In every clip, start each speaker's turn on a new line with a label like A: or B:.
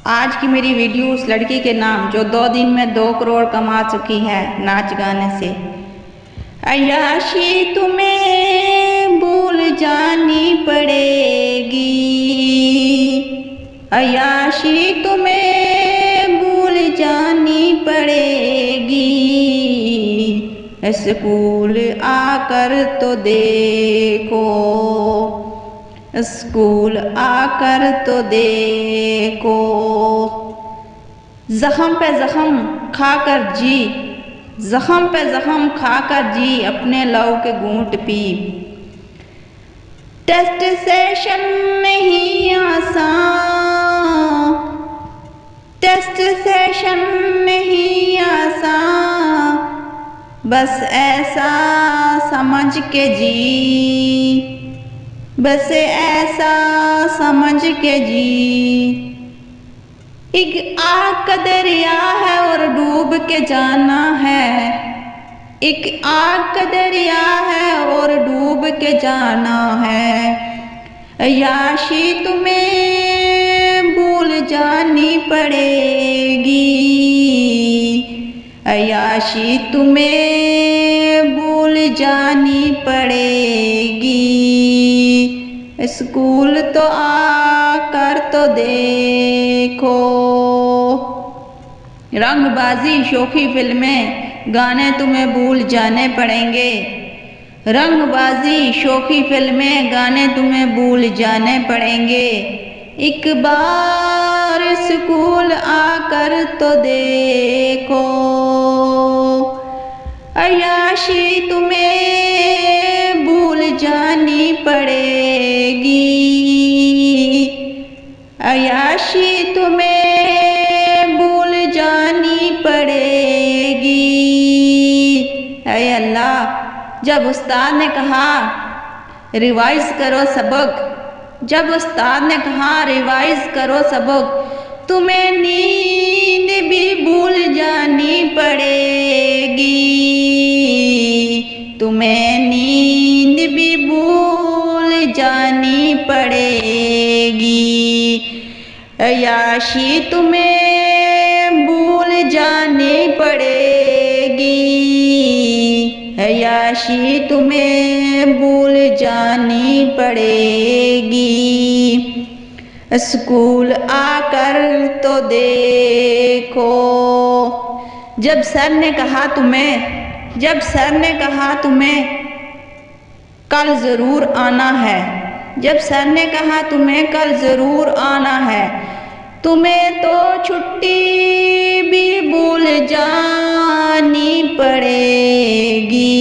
A: आज की मेरी वीडियो उस लड़की के नाम जो 2 दिन में 2 करोड़ कमा चुकी है नाच गाने से। अय्याशी तुम्हें भूल जानी पड़ेगी, अय्याशी तुम्हें भूल जानी पड़ेगी। स्कूल आकर तो देखो, स्कूल आकर तो देखो। जख्म पे जख्म खाकर जी, जख्म पे जख्म खाकर जी, अपने लव के घूंट पी। टेस्ट सेशन नहीं आसान, टेस्ट सेशन नहीं आसान, बस ऐसा समझ के जी, बस ऐसा समझ के जी। एक आग का दरिया है और डूब के जाना है, एक आग का दरिया है और डूब के जाना है। अय्याशी तुम्हें भूल जानी पड़ेगी, अय्याशी तुम्हें भूल जानी पड़ेगी। स्कूल तो आकर तो देखो। रंगबाजी शौकी फिल्में गाने तुम्हें भूल जाने पड़ेंगे, रंगबाजी शौकी फिल्में गाने तुम्हें भूल जाने पड़ेंगे। एक बार स्कूल आकर तो देखो, अय्याशी तुम्हें भूल जानी पड़ेगी, अय्याशी तुम्हें भूल जानी पड़ेगी। ऐ अल्लाह, जब उस्ताद ने कहा रिवाइज करो सबक, जब उस्ताद ने कहा रिवाइज करो सबक, तुम्हें नींद भी भूल जानी पड़ेगी, तुम्हें नींद भी भूल जानी पड़ेगी। अय्याशी तुम्हें भूल जानी पड़ेगी, अय्याशी तुम्हें भूल जानी पड़ेगी। स्कूल आकर तो देखो। जब सर ने कहा तुम्हें, जब सर ने कहा तुम्हें कल जरूर आना है, जब सर ने कहा तुम्हें कल जरूर आना है, तुम्हें तो छुट्टी भी भूल जानी पड़ेगी,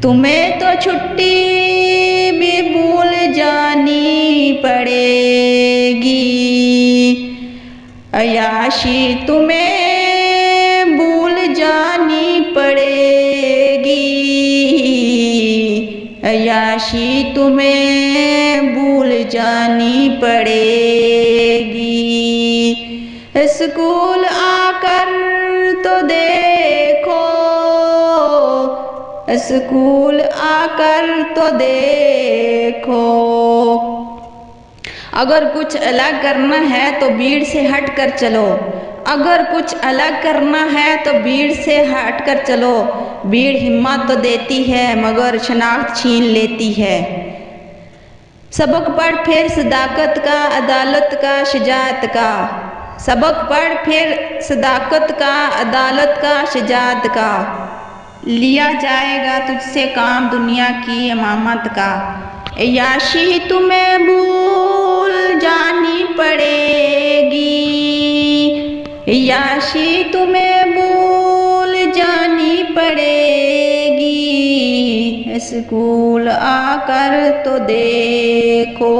A: तुम्हें तो छुट्टी भी भूल जानी पड़ेगी। अय्याशी तुम्हें भूल जानी पड़ेगी, अय्याशी तुम्हें भूल जानी पड़ेगी। स्कूल आकर तो देखो, स्कूल आकर तो देखो। अगर कुछ अलग करना है तो भीड़ से हट कर चलो, अगर कुछ अलग करना है तो भीड़ से हट कर चलो। भीड़ हिम्मत तो देती है मगर शनाख्त छीन लेती है। सबक पढ़ फिर सदाकत का, अदालत का, शजाअत का, सबक पढ़ फिर सदाकत का, अदालत का, शजाअत का। लिया जाएगा तुझसे काम दुनिया की इमामत का। अय्याशी तुम्हें भूल जानी पड़ेगी, अय्याशी तुम्हें भूल जानी पड़ेगी। स्कूल आकर तो देखो।